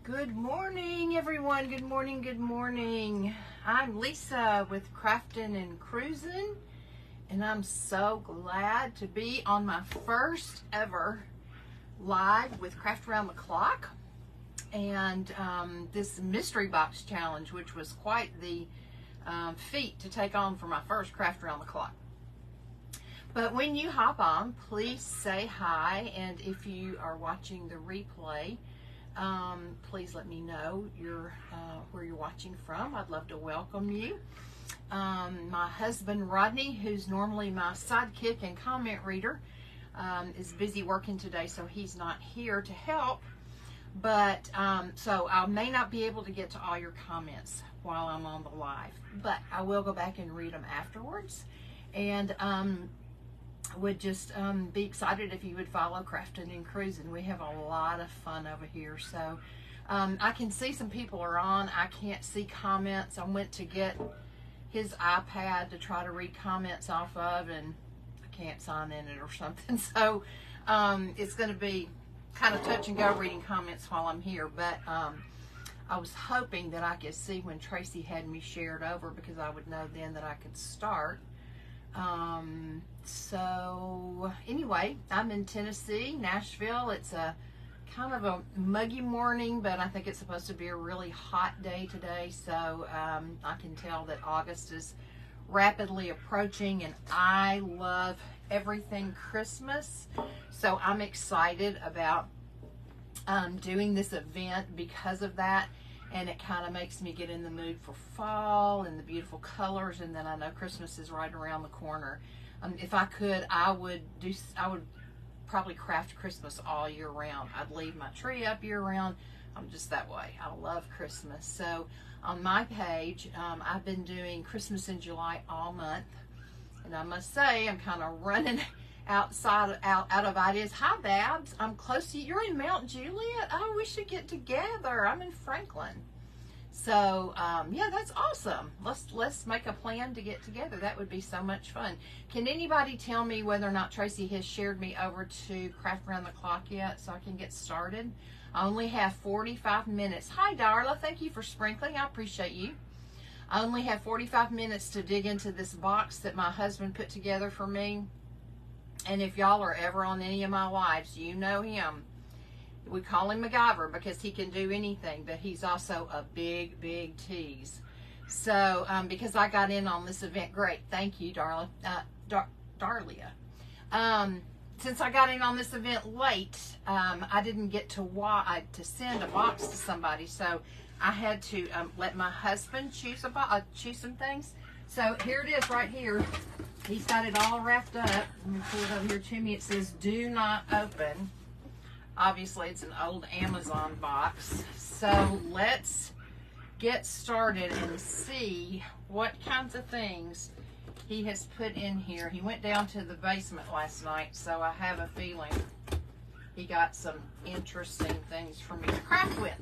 Good morning, everyone. Good morning, good morning. I'm Lisa with Craftin' and Cruisin', and I'm so glad to be on my first ever live with Craft Around the Clock and this mystery box challenge, which was quite the feat to take on for my first Craft Around the Clock. But when you hop on, please say hi, and if you are watching the replay, please let me know where you're watching from. I'd love to welcome you. My husband Rodney, who's normally my sidekick and comment reader, is busy working today, so he's not here to help. But so I may not be able to get to all your comments while I'm on the live, but I will go back and read them afterwards. And would just be excited if you would follow Craftin' and Cruisin'. We have a lot of fun over here. So I can see some people are on. I can't see comments. I went to get his iPad to try to read comments off of, and I can't sign in it or something. So it's going to be kind of touch and go reading comments while I'm here. But I was hoping that I could see when Tracy had me shared over, because I would know then that I could start. So anyway, I'm in Tennessee, Nashville. It's a kind of a muggy morning, but I think it's supposed to be a really hot day today. So I can tell that August is rapidly approaching, and I love everything Christmas. So I'm excited about doing this event because of that. And it kind of makes me get in the mood for fall and the beautiful colors. And then I know Christmas is right around the corner. If I could, I would probably craft Christmas all year round. I'd leave my tree up year round. I'm just that way. I love Christmas. So on my page, I've been doing Christmas in July all month. And I must say, I'm kind of running out of ideas. Hi, Babs. I'm close to you. You're in Mount Juliet. Oh, we should get together. I'm in Franklin. So yeah, that's awesome. Let's make a plan to get together. That would be so much fun. Can anybody tell me whether or not Tracy has shared me over to Craft Around the Clock yet, so I can get started? I only have 45 minutes. Hi, Darla. Thank you for sprinkling. I appreciate you. I only have 45 minutes to dig into this box that my husband put together for me. And if y'all are ever on any of my lives, you know him. We call him MacGyver because he can do anything, but he's also a big, big tease. So, because I got in on this event, great. Thank you, Darla. Darlia. Since I got in on this event late, I didn't get to send a box to somebody, so I had to let my husband choose some things. So here it is right here. He's got it all wrapped up. Let me pull it over here to me. It says, "Do not open." Obviously, it's an old Amazon box. So let's get started and see what kinds of things he has put in here. He went down to the basement last night, so I have a feeling he got some interesting things for me to craft with.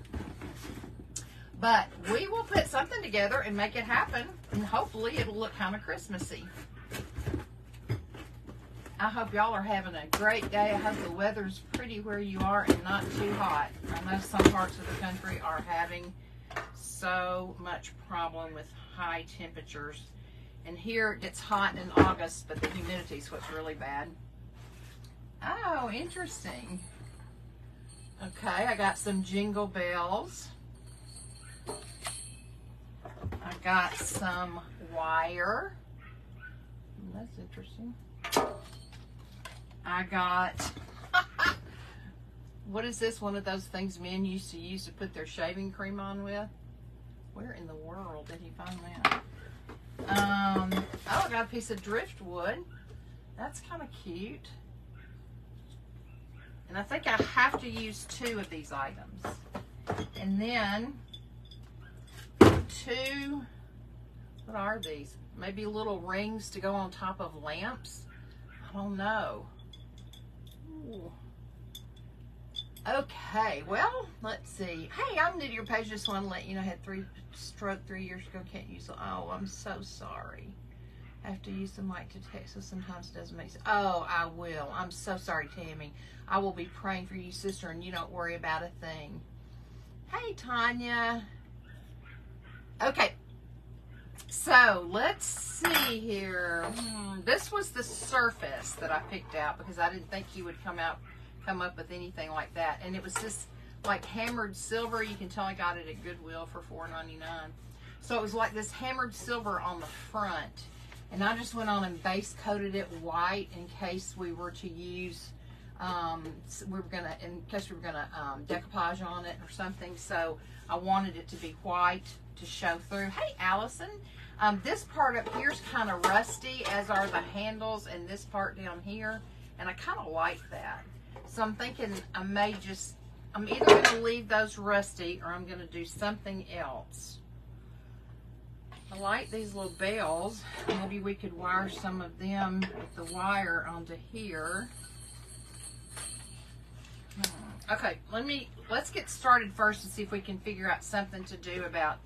But we will put something together and make it happen, and hopefully it'll look kind of Christmassy. I hope y'all are having a great day. I hope the weather's pretty where you are and not too hot. I know some parts of the country are having so much problem with high temperatures. And here it's hot in August, but the humidity is what's really bad. Oh, interesting. Okay, I got some jingle bells. I got some wire. That's interesting. I got, what is this? One of those things men used to use to put their shaving cream on with? Where in the world did he find that? Oh, I got a piece of driftwood. That's kind of cute. And I think I have to use 2 of these items. And then 2, what are these? Maybe little rings to go on top of lamps. I don't know. Ooh. Okay, well, let's see. Hey, I'm new to your page. Just want to let you know I had stroke 3 years ago. Can't use them. Oh, I'm so sorry. I have to use the mic to text, so sometimes it doesn't make sense. Oh, I will. I'm so sorry, Tammy. I will be praying for you, sister, and you don't worry about a thing. Hey, Tanya. Okay, so let's see here. This was the surface that I picked out because I didn't think you would come up with anything like that. And it was just like hammered silver. You can tell I got it at Goodwill for $4.99. So it was like this hammered silver on the front. And I just went on and base coated it white in case we were to use, in case we were gonna decoupage on it or something. So I wanted it to be white to show through. Hey, Allison. This part up here is kind of rusty, as are the handles and this part down here. And I kind of like that. So I'm thinking I'm either going to leave those rusty or I'm going to do something else. I like these little bells. Maybe we could wire some of them with the wire onto here. Okay, let's get started first and see if we can figure out something to do about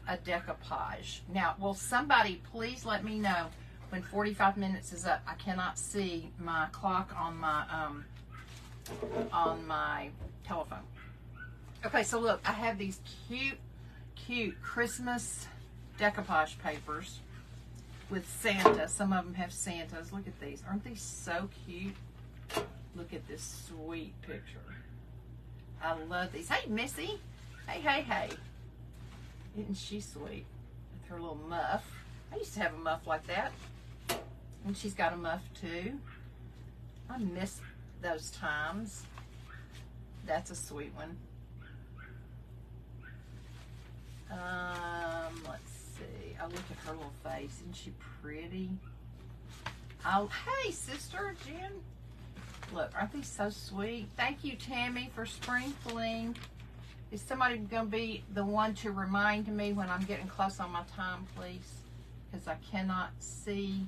a decoupage. Now, will somebody please let me know when 45 minutes is up? I cannot see my clock on my telephone. Okay, so look, I have these cute Christmas decoupage papers with Santa. Some of them have Santas. Look at these. Aren't these so cute? Look at this sweet picture. I love these. Hey, Missy. Hey. Isn't she sweet? With her little muff. I used to have a muff like that. And she's got a muff too. I miss those times. That's a sweet one. Let's see. I look at her little face. Isn't she pretty? Oh, hey, sister Jen. Look, aren't these so sweet? Thank you, Tammy, for sprinkling. Is somebody going to be the one to remind me when I'm getting close on my time, please? Because I cannot see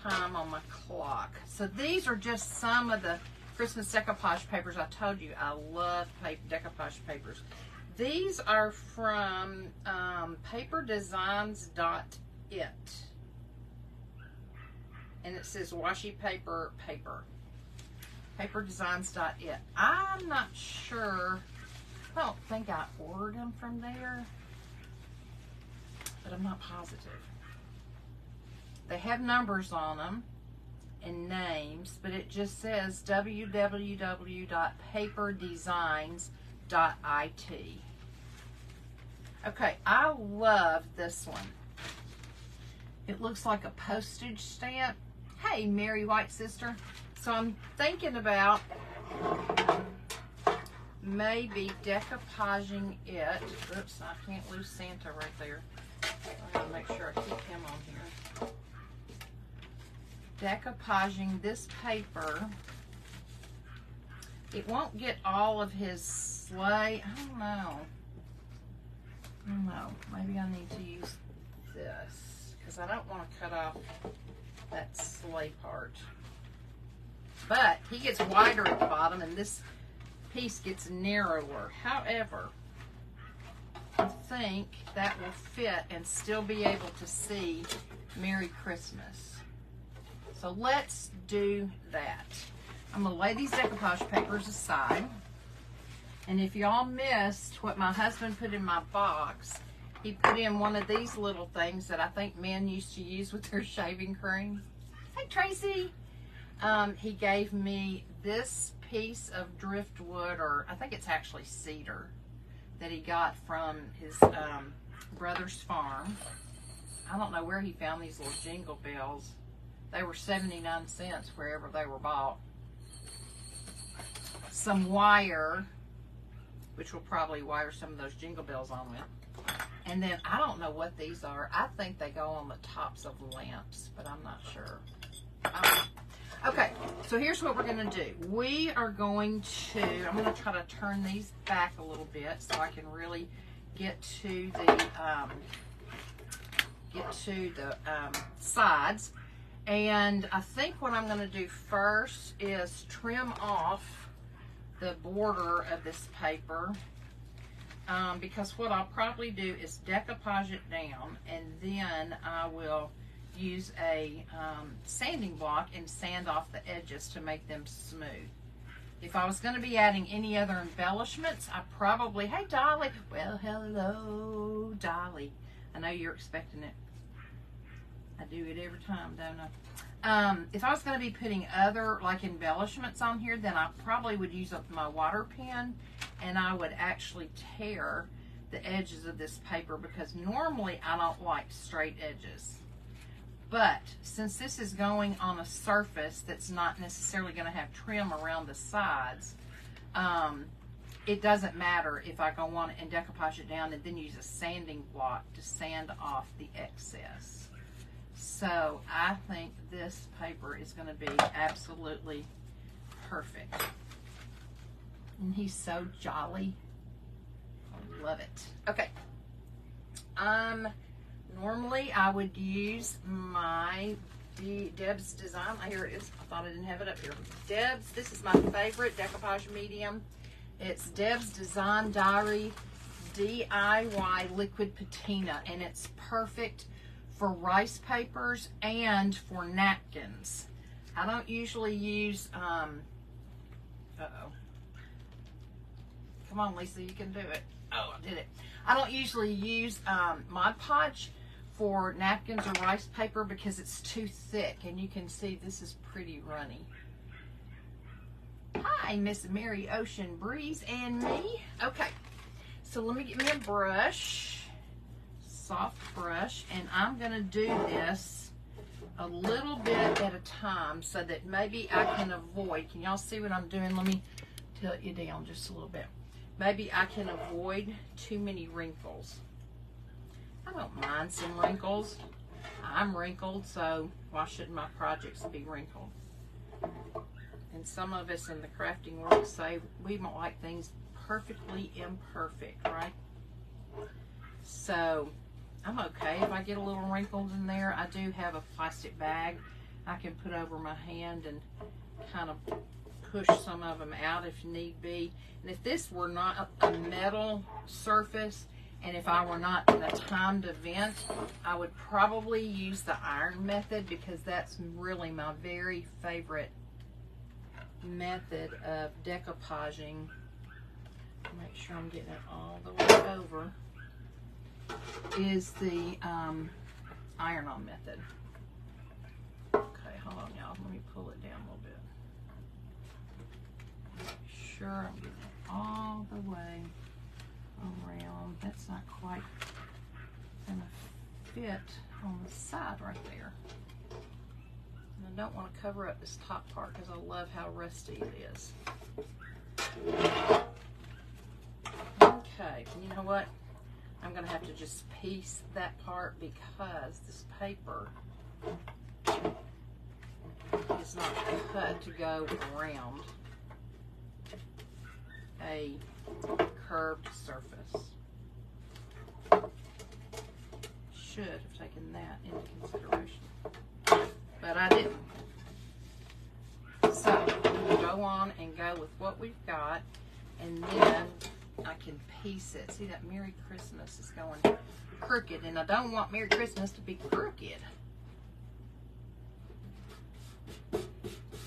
time on my clock. So these are just some of the Christmas decoupage papers. I told you I love decoupage papers. These are from paperdesigns.it. And it says washi paper. Paperdesigns.it. I'm not sure. I don't think I ordered them from there, but I'm not positive. They have numbers on them and names, but it just says www.paperdesigns.it. Okay, I love this one. It looks like a postage stamp. Hey, Mary White Sister. So I'm thinking about maybe decoupaging it. Oops, I can't lose Santa right there. I'm going to make sure I keep him on here. Decoupaging this paper. It won't get all of his sleigh. I don't know. Maybe I need to use this because I don't want to cut off that sleigh part. But he gets wider at the bottom and this piece gets narrower. However, I think that will fit and still be able to see Merry Christmas. So let's do that. I'm going to lay these decoupage papers aside. And if y'all missed what my husband put in my box, he put in one of these little things that I think men used to use with their shaving cream. Hey, Tracy. He gave me this piece of driftwood, or I think it's actually cedar, that he got from his brother's farm. I don't know where he found these little jingle bells. They were 79 cents wherever they were bought. Some wire, which will probably wire some of those jingle bells on with. And then I don't know what these are. I think they go on the tops of lamps, but I'm not sure. Okay, so here's what we're going to do. We are going to, I'm going to try to turn these back a little bit so I can really get to the sides. And I think what I'm going to do first is trim off the border of this paper, because what I'll probably do is decoupage it down, and then I will use a sanding block and sand off the edges to make them smooth. If I was going to be adding any other embellishments, I probably, hey Dolly, well hello Dolly. I know you're expecting it. I do it every time, don't I? If I was going to be putting other like embellishments on here, then I probably would use up my water pen, and I would actually tear the edges of this paper, because normally I don't like straight edges. But since this is going on a surface that's not necessarily going to have trim around the sides, it doesn't matter if I go on and decoupage it down and then use a sanding block to sand off the excess. So I think this paper is going to be absolutely perfect. And he's so jolly. I love it. Okay. Normally I would use my Deb's Design. Here it is. I thought I didn't have it up here. Deb's, this is my favorite decoupage medium. It's Deb's Design Diary DIY Liquid Patina, and it's perfect for rice papers and for napkins. I don't usually use, uh-oh. Come on, Lisa, you can do it. Oh, I did it. I don't usually use Mod Podge for napkins or rice paper because it's too thick, and you can see this is pretty runny. Hi, Miss Mary Ocean Breeze and me. Okay, so let me get me a brush, soft brush, and I'm gonna do this a little bit at a time so that maybe I can avoid, can y'all see what I'm doing? Let me tilt you down just a little bit. Maybe I can avoid too many wrinkles. I don't mind some wrinkles. I'm wrinkled, so why shouldn't my projects be wrinkled? And some of us in the crafting world say we don't like things perfectly imperfect, right? So I'm okay if I get a little wrinkles in there. I do have a plastic bag I can put over my hand and kind of push some of them out if need be. And if this were not a metal surface, and if I were not in a timed event, I would probably use the iron method, because that's really my very favorite method of decoupaging. Make sure I'm getting it all the way over. Is the iron-on method. Okay, hold on, y'all. Let me pull it down a little bit. Make sure I'm getting it all the way around. That's not quite gonna fit on the side right there. And I don't want to cover up this top part because I love how rusty it is. Okay, and you know what? I'm gonna have to just piece that part because this paper is not cut to go around a curved surface. Should have taken that into consideration, but I didn't. So we'll go on and go with what we've got, and then I can piece it. See, that Merry Christmas is going crooked, and I don't want Merry Christmas to be crooked.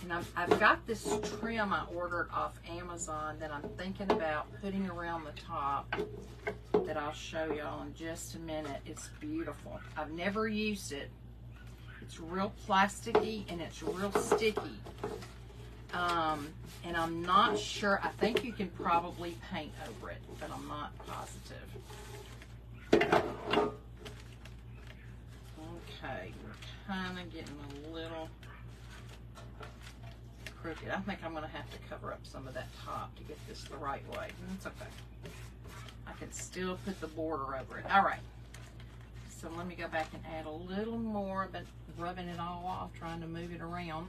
And I've got this trim I ordered off Amazon that I'm thinking about putting around the top that I'll show y'all in just a minute. It's beautiful. I've never used it. It's real plasticky and it's real sticky. And I'm not sure. I think you can probably paint over it, but I'm not positive. Okay, we're kind of getting a little crooked. I think I'm going to have to cover up some of that top to get this the right way. That's okay. I can still put the border over it. All right. So let me go back and add a little more, but rubbing it all off, trying to move it around.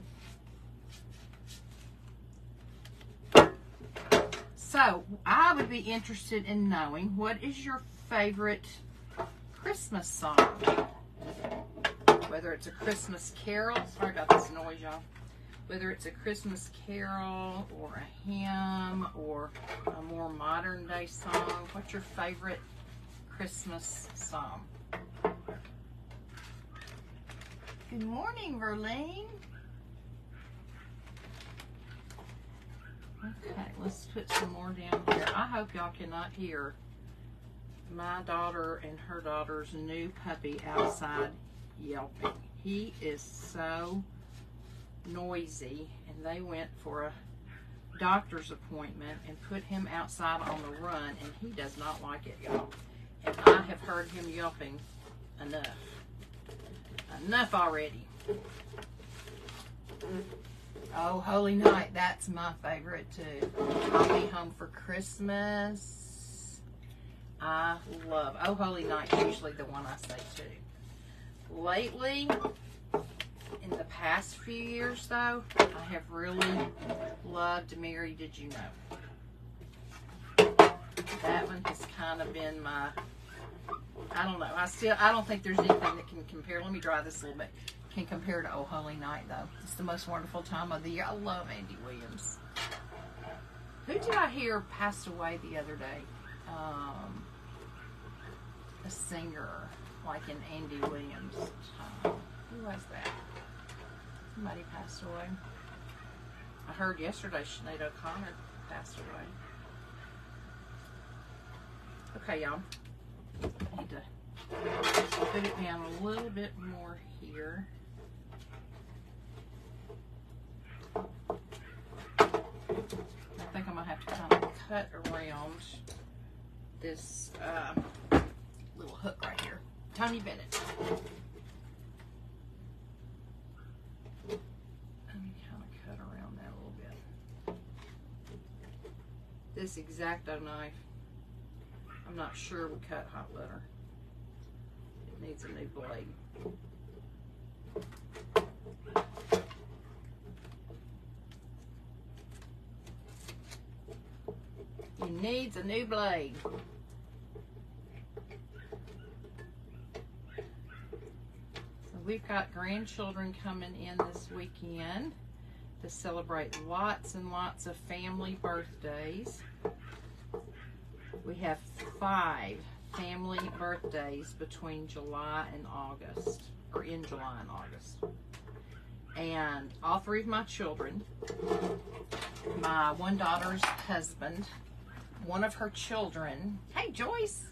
So I would be interested in knowing, what is your favorite Christmas song? Whether it's a Christmas carol, sorry about this noise, y'all. Whether it's a Christmas carol or a hymn or a more modern day song, what's your favorite Christmas song? Good morning, Verlene. Okay, let's put some more down here. I hope y'all cannot hear my daughter and her daughter's new puppy outside yelping. He is so noisy, and they went for a doctor's appointment and put him outside on the run, and he does not like it, y'all. And I have heard him yelping enough. Enough already. Oh, Holy Night, that's my favorite too. I'll Be Home for Christmas. I love Oh Holy Night, usually the one I say too. Lately, in the past few years though, I have really loved Mary Did You Know. That one has kind of been my, I don't know, I don't think there's anything that can compare. Let me dry this a little bit. Can compare to Oh Holy Night though. It's the most wonderful time of the year. I love Andy Williams. Who did I hear passed away the other day? A singer, like in Andy Williams' time. Who was that? Somebody passed away. I heard yesterday Sinead O'Connor passed away. Okay, y'all. I need to put it down a little bit more here. I think I'm going to have to kind of cut around this little hook right here. Tony Bennett. Let me kind of cut around that a little bit. This X-Acto knife, I'm not sure would cut hot leather. It needs a new blade. It needs a new blade. So we've got grandchildren coming in this weekend to celebrate lots and lots of family birthdays. We have 5 family birthdays between July and August, or in July and August. And all 3 of my children, my one daughter's husband, one of her children, hey Joyce,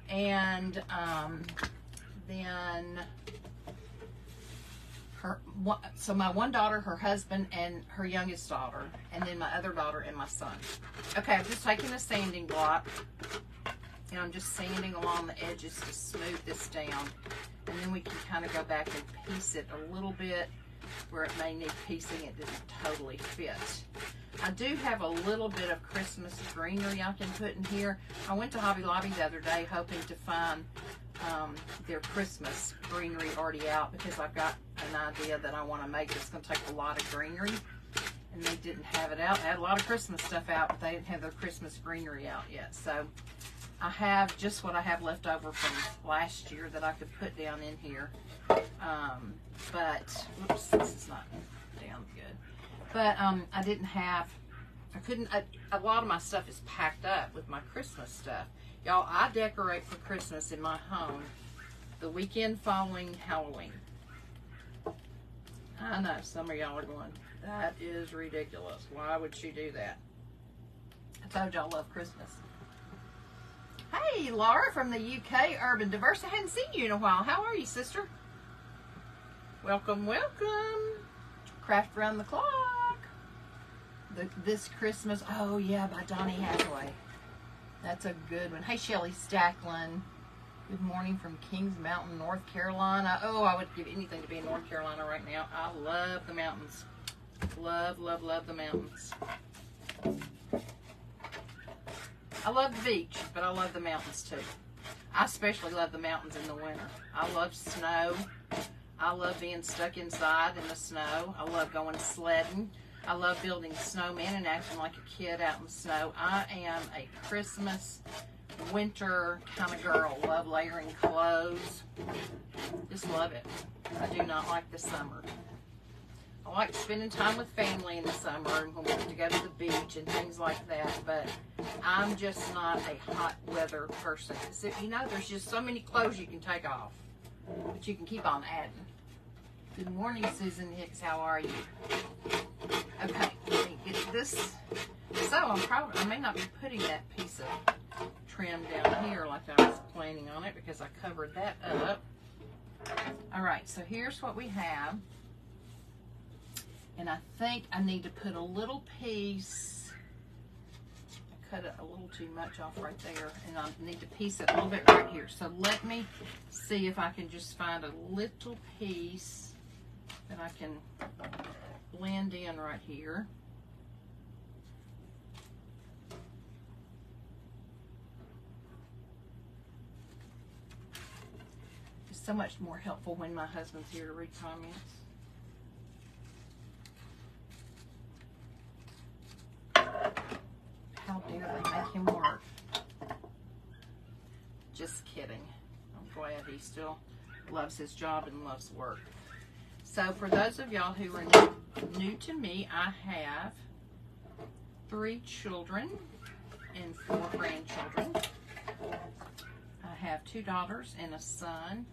and then so my one daughter, her husband, and her youngest daughter, and then my other daughter and my son. Okay, I've just taken a sanding block, and I'm just sanding along the edges to smooth this down, and then we can kind of go back and piece it a little bit where it may need piecing. It didn't totally fit. I do have a little bit of Christmas greenery I can put in here. I went to Hobby Lobby the other day hoping to find their Christmas greenery already out, because I've got an idea that I want to make that's going to take a lot of greenery, and they didn't have it out. They had a lot of Christmas stuff out, but they didn't have their Christmas greenery out yet. So I have just what I have left over from last year that I could put down in here. But whoops, this is not down good. But I didn't have, I couldn't, a lot of my stuff is packed up with my Christmas stuff. Y'all, I decorate for Christmas in my home the weekend following Halloween. I know, some of y'all are going, that is ridiculous. Why would she do that? I told y'all I love Christmas. Hey, Laura from the UK, Urban Diverse. I hadn't seen you in a while. How are you, sister? Welcome, welcome. Craft Around the Clock. This Christmas, oh yeah, by Donny Hathaway. That's a good one. Hey, Shelly Stacklin. Good morning from Kings Mountain, North Carolina. Oh, I would give anything to be in North Carolina right now. I love the mountains. Love, love, love the mountains. I love the beach, but I love the mountains too. I especially love the mountains in the winter. I love snow. I love being stuck inside in the snow. I love going sledding. I love building snowmen and acting like a kid out in the snow. I am a Christmas, winter kind of girl. Love layering clothes. Just love it. I do not like the summer. I like spending time with family in the summer and when we get to go to the beach and things like that, but I'm just not a hot weather person. So, you know, there's just so many clothes you can take off, but you can keep on adding. Good morning, Susan Hicks. How are you? Okay, let me get this So I may not be putting that piece of trim down here like I was planning on it because I covered that up. All right, so here's what we have. And I think I need to put a little piece, I cut it a little too much off right there, and I need to piece it a little bit right here. So let me see if I can just find a little piece that I can blend in right here. It's so much more helpful when my husband's here to read comments. How dare they make him work? Just kidding. I'm glad he still loves his job and loves work. So for those of y'all who are new to me, I have 3 children and 4 grandchildren. I have 2 daughters and a son,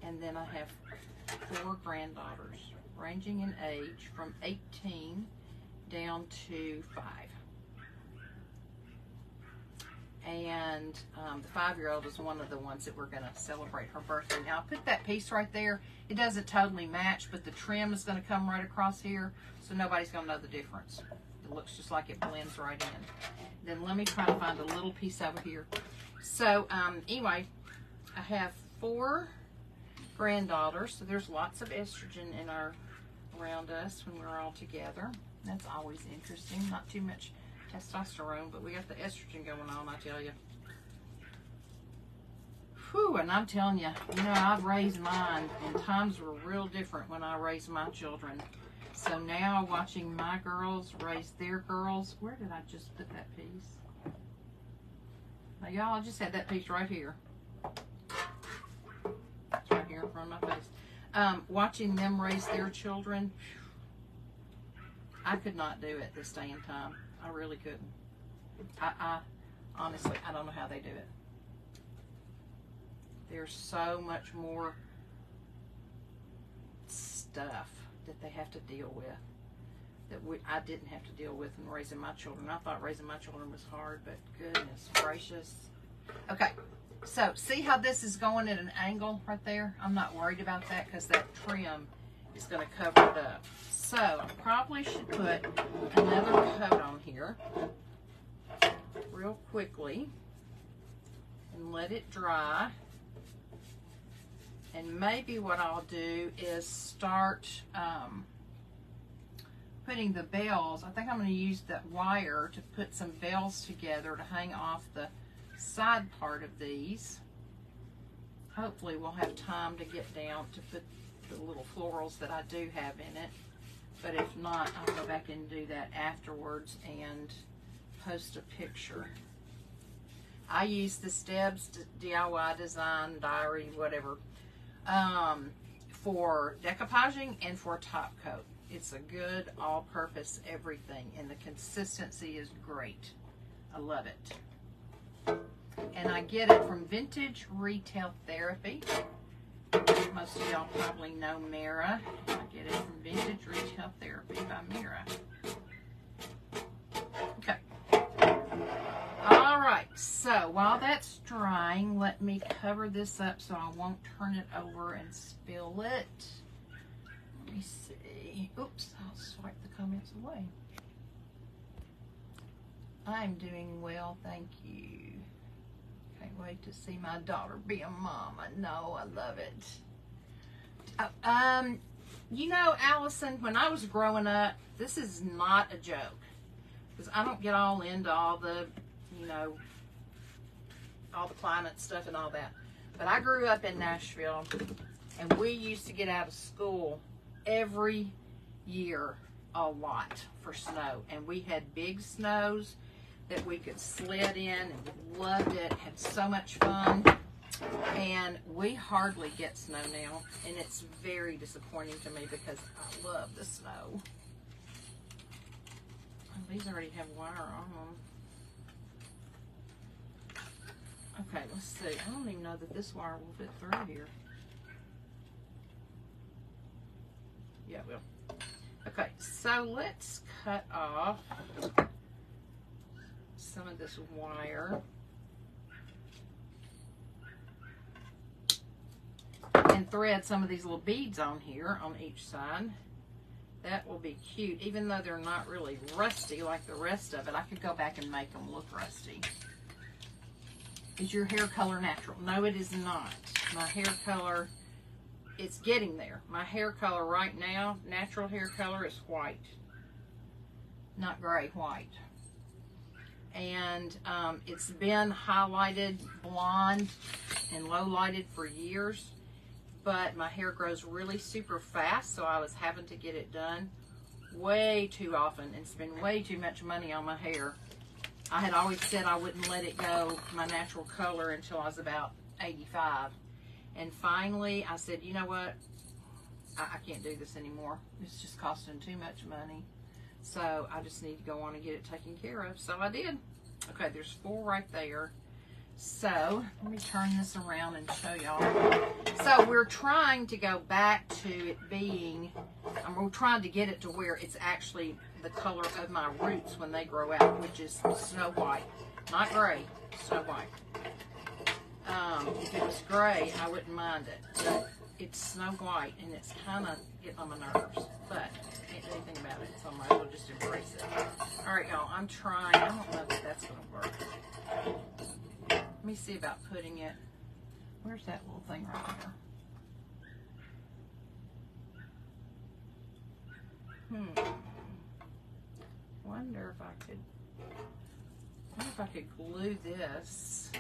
and then I have 4 granddaughters, ranging in age from 18 down to 5. And the 5-year-old is one of the ones that we're going to celebrate her birthday. Now, I'll put that piece right there. It doesn't totally match, but the trim is going to come right across here, so nobody's going to know the difference. It looks just like it blends right in. Then let me try to find a little piece over here. So, anyway, I have 4 granddaughters, so there's lots of estrogen around us when we're all together. That's always interesting. Not too much testosterone, but we got the estrogen going on, I tell you. Whew, and I'm telling you, I've raised mine, and times were real different when I raised my children. So now, watching my girls raise their girls, where did I just put that piece? Now, y'all, I just had that piece right here. It's right here in front of my face. Watching them raise their children, I could not do it this day and time. I really couldn't. I honestly, I don't know how they do it. There's so much more stuff that they have to deal with that I didn't have to deal with in raising my children. I thought raising my children was hard, but goodness gracious. Okay, so see how this is going at an angle right there? I'm not worried about that because that trim is going to cover it up. So I probably should put another coat on here real quickly and let it dry. And maybe what I'll do is start putting the bells. I think I'm going to use that wire to put some bells together to hang off the side part of these. Hopefully we'll have time to get down to put the little florals that I do have in it. But if not, I'll go back and do that afterwards and post a picture. I use the Stebb's DIY Design Diary, whatever, for decoupaging and for top coat. It's a good all-purpose everything, and the consistency is great. I love it. And I get it from Vintage Retail Therapy. Most of y'all probably know Mira. I get it from Vintage Retail Therapy by Mira. Okay. All right. So while that's drying, let me cover this up so I won't turn it over and spill it. Let me see. Oops, I'll swipe the comments away. I'm doing well, thank you. Can't wait to see my daughter be a mom. I know, I love it. Allison, when I was growing up, this is not a joke. Because I don't get all into all the, all the climate stuff and all that. But I grew up in Nashville, and we used to get out of school every year a lot for snow. And we had big snows that we could sled in, and we loved it, had so much fun. And we hardly get snow now, and it's very disappointing to me because I love the snow. Oh, these already have wire on them. Okay, let's see. I don't even know that this wire will fit through here. Yeah, it will. Okay, so let's cut off some of this wire and thread some of these little beads on here on each side. That will be cute, even though they're not really rusty like the rest of it. I could go back and make them look rusty. Is your hair color natural? No, it is not. My hair color, it's getting there. My hair color right now, natural hair color, is white. Not gray, white. And it's been highlighted blonde and low lighted for years, but my hair grows really super fast, so I was having to get it done way too often and spend way too much money on my hair. I had always said I wouldn't let it go, my natural color, until I was about 85. And finally, I said, you know what? I can't do this anymore. It's just costing too much money. So I just need to go on and get it taken care of. So I did. Okay, there's 4 right there. So let me turn this around and show y'all. So we're trying to go back to it being, we're trying to get it to where it's actually the color of my roots when they grow out, which is snow white. Not gray, snow white. If it was gray, I wouldn't mind it. But it's snow white, and it's kind of getting on my nerves. But can't do anything about it, so I might as well just embrace it. All right, y'all, I'm trying. I don't know if that's going to work. Let me see about putting it. Where's that little thing right there? Wonder if I could glue this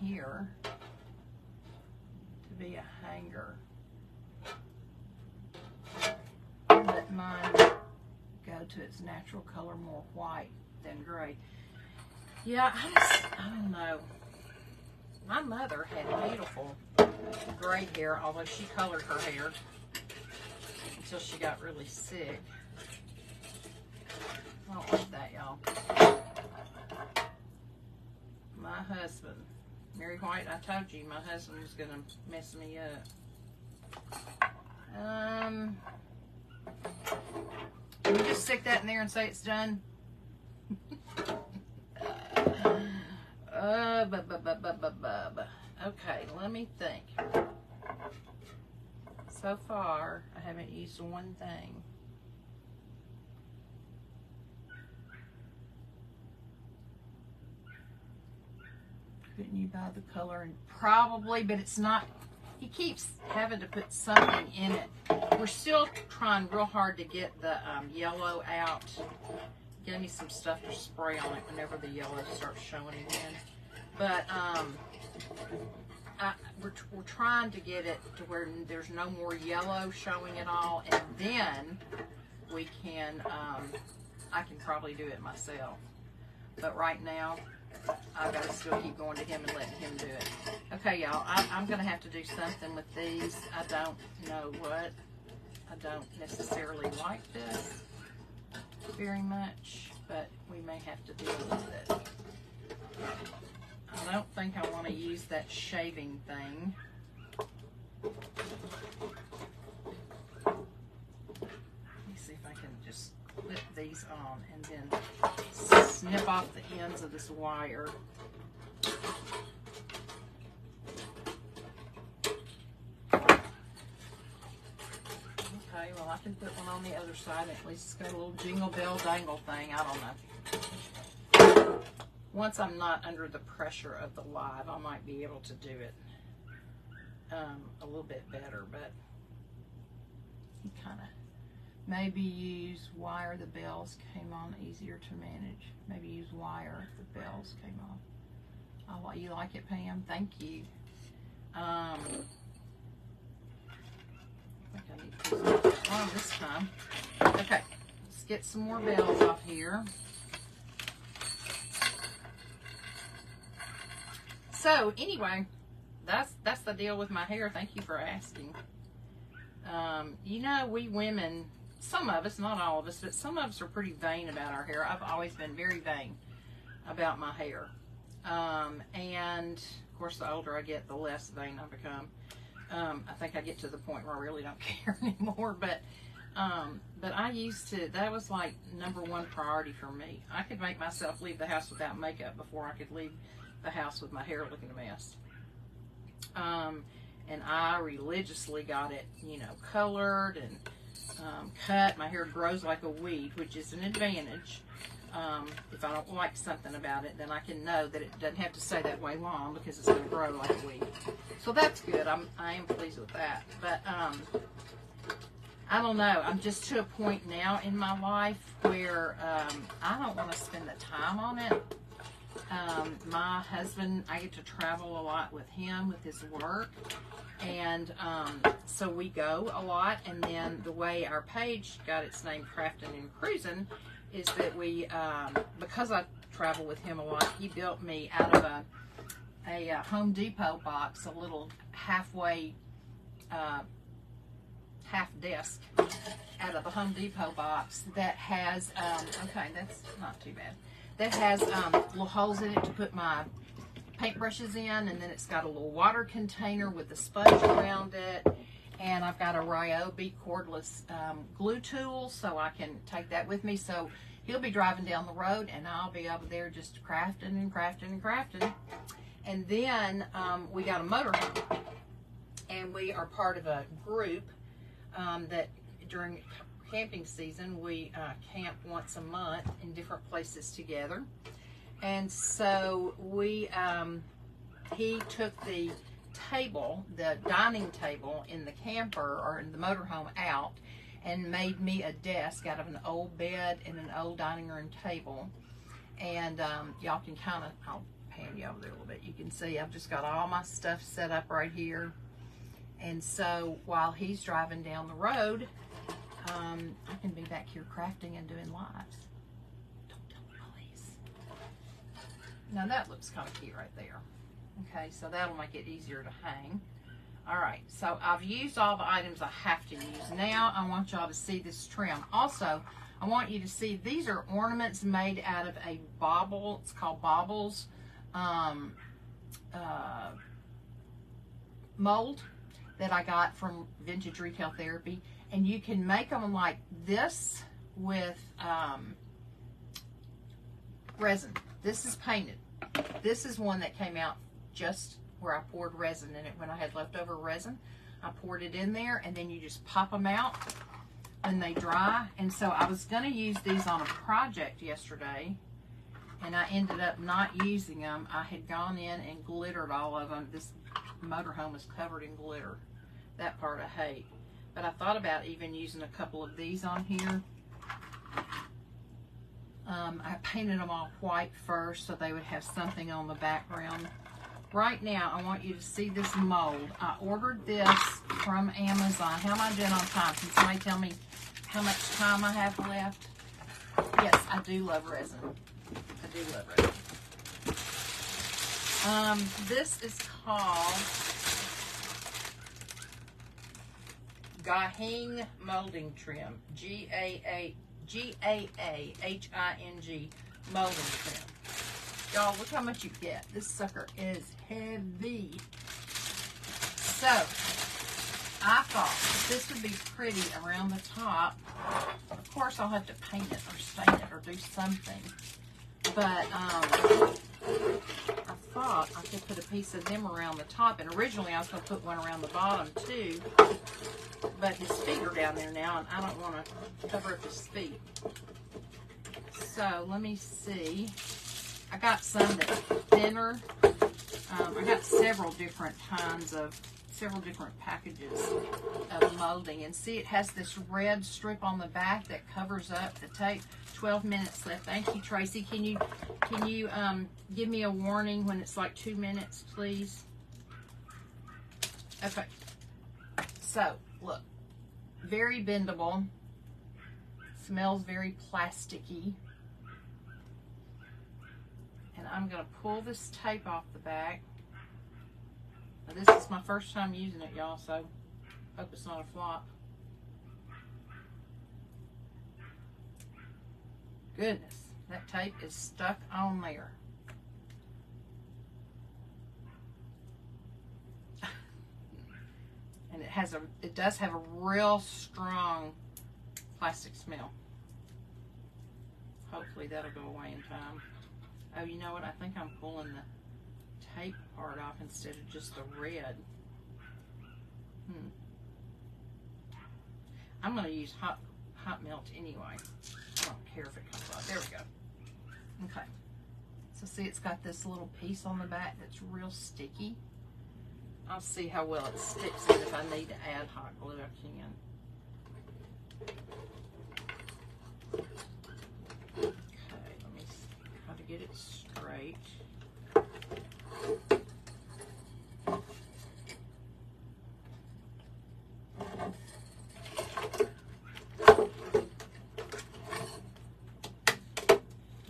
here to be a hanger. Let mine go to its natural color, more white than gray. Yeah, I don't know. My mother had beautiful gray hair, although she colored her hair until she got really sick. I don't like that, y'all. My husband, Mary White, I told you my husband was going to mess me up. Can we just stick that in there and say it's done? Okay, let me think. So far, I haven't used one thing. Couldn't you buy the color? And probably, but it's not. He keeps having to put something in it. We're still trying real hard to get the yellow out. Give me some stuff to spray on it whenever the yellow starts showing again. But we're trying to get it to where there's no more yellow showing at all, and then we can, I can probably do it myself. But right now, I've got to still keep going to him and letting him do it. Okay, y'all, I'm going to have to do something with these. I don't know what. I don't necessarily like this very much, but we may have to deal with it. I don't think I want to use that shaving thing. Let me see if I can just clip these on and then snip off the ends of this wire. Okay, well, I can put one on the other side. At least it's got a little jingle bell dangle thing. I don't know. Once I'm not under the pressure of the live, I might be able to do it a little bit better, but you kind of maybe use wire. The bells came on easier to manage. Maybe use wire if the bells came on. You like it, Pam? Thank you. I think I need to put this on this time. Okay, let's get some more bells off here. So anyway, that's the deal with my hair. Thank you for asking. You know, we women, some of us, not all of us, but some of us are pretty vain about our hair. I've always been very vain about my hair. And of course, the older I get, the less vain I become. I think I get to the point where I really don't care anymore. But But I used to, that was like #1 priority for me. I could make myself leave the house without makeup before I could leave the house with my hair looking a mess. And I religiously got it, you know, colored and cut. My hair grows like a weed, which is an advantage. If I don't like something about it, then I can know that it doesn't have to stay that way long because it's going to grow like a weed. So that's good. I am pleased with that. But I don't know. I'm just to a point now in my life where I don't want to spend the time on it. My husband, I get to travel a lot with him with his work, and so we go a lot. And then the way our page got its name, Crafting and Cruising, is that we because I travel with him a lot, he built me out of a Home Depot box, a little halfway half desk out of the Home Depot box that has okay, that's not too bad, that has little holes in it to put my paintbrushes in, and then it's got a little water container with a sponge around it, and I've got a Ryobi cordless glue tool, so I can take that with me. So he'll be driving down the road and I'll be over there just crafting and crafting and crafting. And then we got a motorhome, and we are part of a group that during camping season we camp once a month in different places together. And so we he took the table, the dining table in the camper or in the motorhome out, and made me a desk out of an old bed and an old dining room table. And y'all can kind of, I'll pan you over there a little bit, you can see I've just got all my stuff set up right here. And so while he's driving down the road, I can be back here crafting and doing lives. Don't tell the police. Now that looks kind of cute right there. Okay, so that'll make it easier to hang. All right, so I've used all the items I have to use. Now I want y'all to see this trim. Also, I want you to see these are ornaments made out of a bauble. It's called baubles mold that I got from Vintage Retail Therapy. And you can make them like this with resin. This is painted. This is one that came out just where I poured resin in it. When I had leftover resin, I poured it in there, and then you just pop them out when they dry. And so I was going to use these on a project yesterday, and I ended up not using them. I had gone in and glittered all of them. This motorhome is covered in glitter. That part I hate. But I thought about even using a couple of these on here. I painted them all white first so they would have something on the background. Right now, I want you to see this mold. I ordered this from Amazon. How am I doing on time? Can somebody tell me how much time I have left? Yes, I do love resin. I do love resin. This is called Gahing Molding Trim. G-A-A-H-I-N-G Molding Trim. Y'all, look how much you get. This sucker is heavy. So, I thought this would be pretty around the top. Of course, I'll have to paint it or stain it or do something. But I thought I could put a piece of them around the top. And originally, I was going to put one around the bottom, too. But his feet are down there now, and I don't want to cover up his feet. So, let me see. I got some that's thinner. I got several different packages of molding. And see, it has this red strip on the back that covers up the tape. 12 minutes left. Thank you, Tracy. Can you give me a warning when it's like 2 minutes, please? Okay. So, look. Very bendable. Smells very plasticky. And I'm going to pull this tape off the back. Now, this is my first time using it, y'all, so hope it's not a flop. Goodness, that tape is stuck on there. And it does have a real strong plastic smell. Hopefully that'll go away in time. Oh, you know what? I think I'm pulling the tape part off instead of just the red. I'm going to use hot melt anyway. I don't care if it comes off. There we go. Okay. So see, it's got this little piece on the back that's real sticky. I'll see how well it sticks, and if I need to add hot glue, I can. Okay, let me try to get it straight.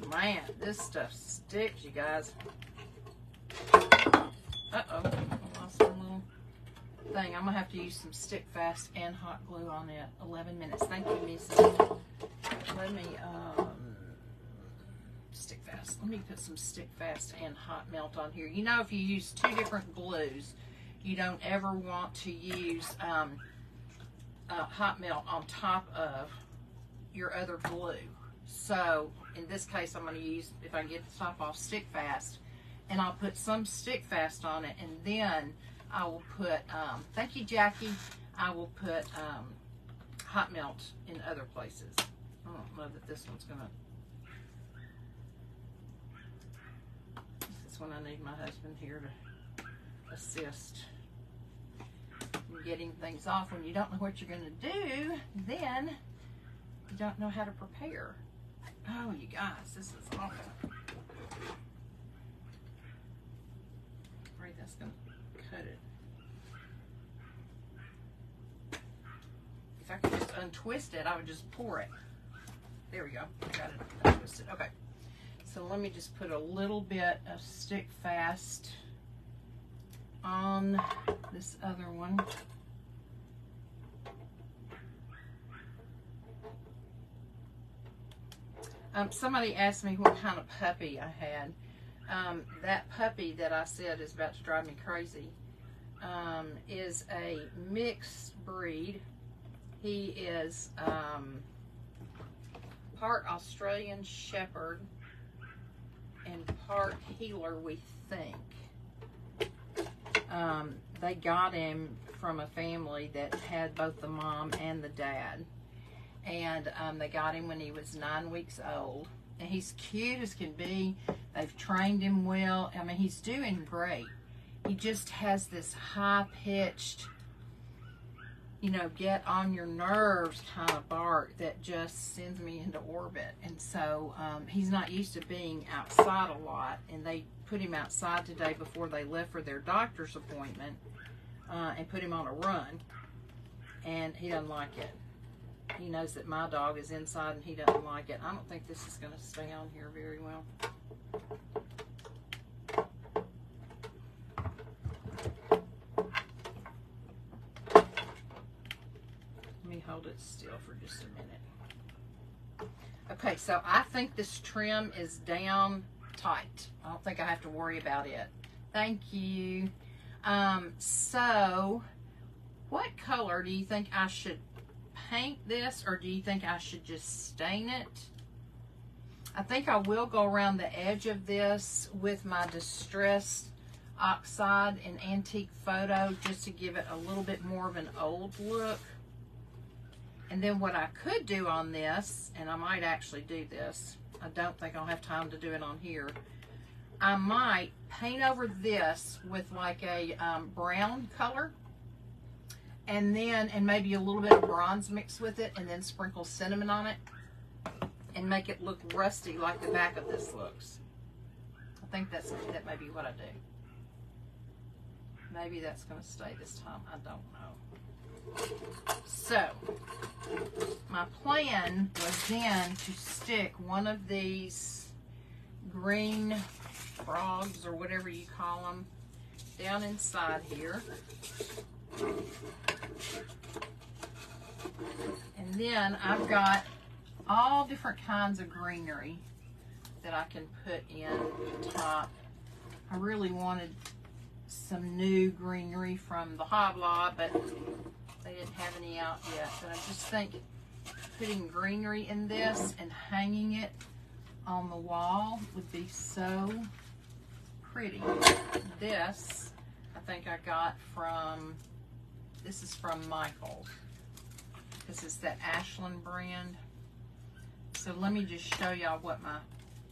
Man, this stuff sticks, you guys. Uh-oh, I lost one little thing. I'm gonna have to use some stick fast and hot glue on it. 11 minutes. Thank you, Mrs. Let me stick fast. Let me put some stick fast and hot melt on here. You know, if you use two different glues, you don't ever want to use hot melt on top of your other glue. So in this case, I'm going to use, if I can get the top off, stick fast, and I'll put some stick fast on it, and then I will put, thank you, Jackie, I will put hot melt in other places. I don't know that this one's going to, this is when I need my husband here to assist in getting things off. When you don't know what you're going to do, then you don't know how to prepare. Oh, you guys, this is awful. Right, that's going to cut it. If I could just untwist it, I would just pour it. There we go. Got it untwisted. Okay. So let me just put a little bit of stick fast on this other one. Somebody asked me what kind of puppy I had. That puppy that I said is about to drive me crazy is a mixed breed. He is part Australian Shepherd and part Heeler, we think. They got him from a family that had both the mom and the dad. And they got him when he was 9 weeks old. And he's cute as can be. They've trained him well. I mean, he's doing great. He just has this high-pitched, you know, get on your nerves kind of bark that just sends me into orbit. And so he's not used to being outside a lot. And they put him outside today before they left for their doctor's appointment and put him on a run. And he doesn't like it. He knows that my dog is inside and he doesn't like it. I don't think this is going to stay on here very well. Let me hold it still for just a minute. Okay, so I think this trim is down tight. I don't think I have to worry about it. Thank you. So, what color do you think I should paint this, or do you think I should just stain it? I think I will go around the edge of this with my Distressed Oxide and Antique Photo just to give it a little bit more of an old look. And then what I could do on this, and I might actually do this, I don't think I'll have time to do it on here, I might paint over this with like a brown color, and then, and maybe a little bit of bronze mixed with it, and then sprinkle cinnamon on it, and make it look rusty like the back of this looks. I think that may be what I do. Maybe that's going to stay this time. I don't know. So, my plan was then to stick one of these green frogs, or whatever you call them, down inside here. And then I've got all different kinds of greenery that I can put in the top. I really wanted some new greenery from the Hoblaw, but they didn't have any out yet. But I just think putting greenery in this and hanging it on the wall would be so pretty. This, I think I got from, this is from Michael's. This is that Ashland brand. So let me just show y'all what my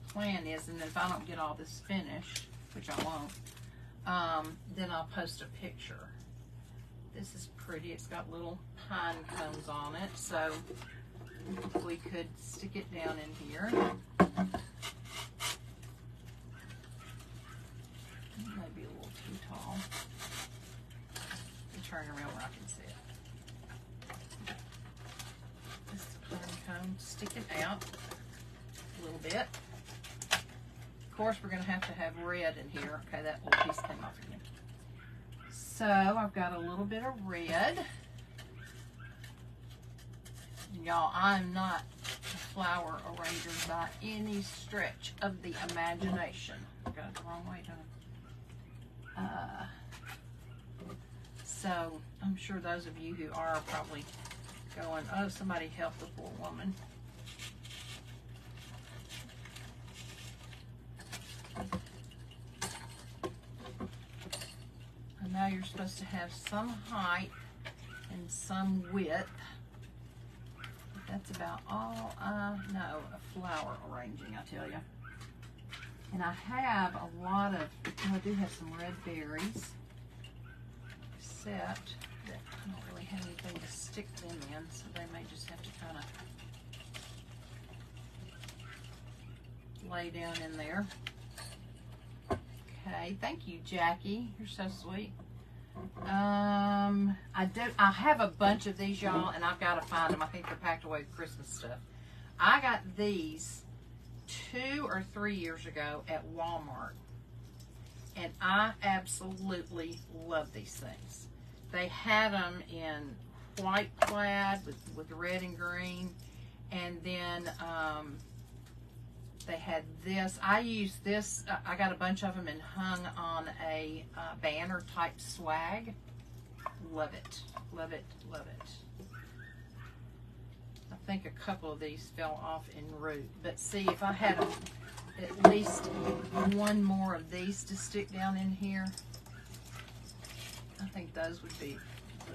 plan is, and if I don't get all this finished, which I won't, then I'll post a picture. This is pretty. It's got little pine cones on it, so we could stick it down in here. Maybe a little too tall. Let me turn around where I can see it. This pine cone, stick it out a little bit. Of course, we're going to have red in here. Okay, that little piece came off again. So I've got a little bit of red. Y'all, I'm not a flower arranger by any stretch of the imagination. I got it the wrong way, don't I? So I'm sure those of you who are probably going, oh, somebody help the poor woman. I know you're supposed to have some height and some width. But that's about all I know of flower arranging, I tell you. And I have a lot of, I do have some red berries, except that I don't really have anything to stick them in, so they may just have to kind of lay down in there. Okay, thank you, Jackie. You're so sweet. I have a bunch of these, y'all, and I've got to find them. I think they're packed away with Christmas stuff. I got these 2 or 3 years ago at Walmart, and I absolutely love these things. They had them in white plaid with red and green, and then they had this. I used this. I got a bunch of them and hung on a banner type swag. Love it. Love it. Love it. I think a couple of these fell off en route. But see, if I had at least one more of these to stick down in here, I think those would be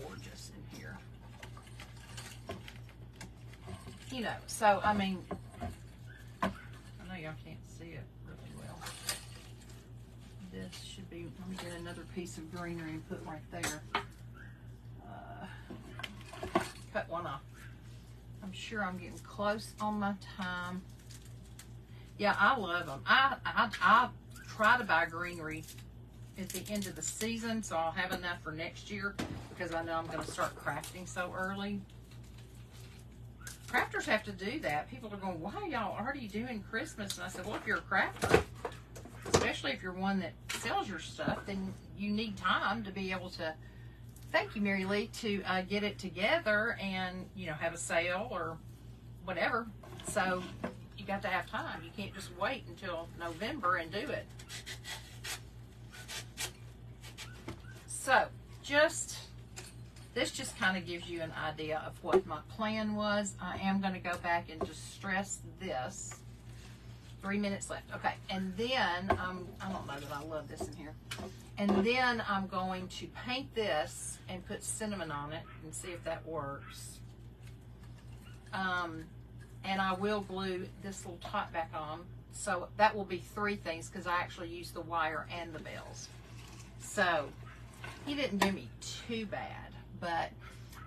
gorgeous in here. You know, so, I mean, I know y'all can't see it really well. This should be, let me get another piece of greenery and put right there. Cut one off. I'm sure I'm getting close on my time. Yeah, I love them. I try to buy greenery at the end of the season, so I'll have enough for next year, because I know I'm going to start crafting so early. Crafters have to do that. People are going, why are y'all already doing Christmas? And I said, well, if you're a crafter, especially if you're one that sells your stuff, then you need time to be able to, thank you, Mary Lee, to get it together and, you know, have a sale or whatever. So you got to have time. You can't just wait until November and do it. So this just kind of gives you an idea of what my plan was. I am going to go back and just stress this. 3 minutes left. Okay, and then, I don't know that I love this in here. And then I'm going to paint this and put cinnamon on it and see if that works. And I will glue this little top back on. So that will be 3 things, because I actually used the wire and the bells. So he didn't do me too bad, but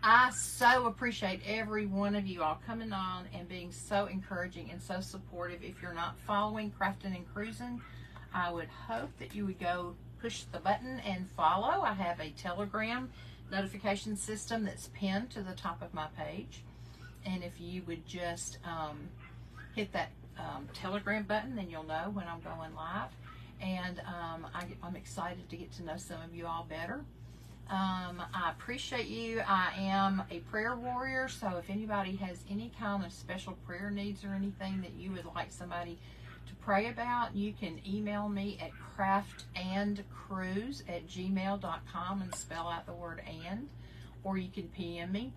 I so appreciate every one of you all coming on and being so encouraging and so supportive. If you're not following Craftin' and Cruisin', I would hope that you would go push the button and follow. I have a Telegram notification system that's pinned to the top of my page. And if you would just hit that Telegram button, then you'll know when I'm going live. And I'm excited to get to know some of you all better. I appreciate you. I am a prayer warrior, so if anybody has any kind of special prayer needs or anything that you would like somebody to pray about, you can email me at craftandcruise@gmail.com and spell out the word and, or you can PM me.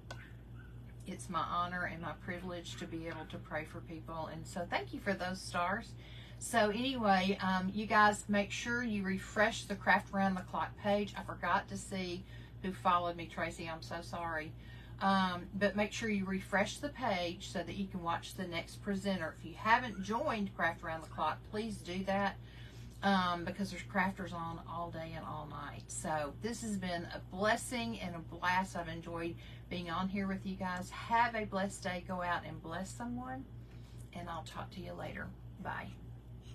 it's my honor and my privilege to be able to pray for people. And so thank you for those stars. So anyway, you guys make sure you refresh the Craft Around the Clock page. I forgot to see who followed me, Tracy. I'm so sorry. But make sure you refresh the page so that you can watch the next presenter. If you haven't joined Craft Around the Clock, please do that, because there's crafters on all day and all night. So this has been a blessing and a blast. I've enjoyed being on here with you guys. Have a blessed day. Go out and bless someone, and I'll talk to you later. Bye.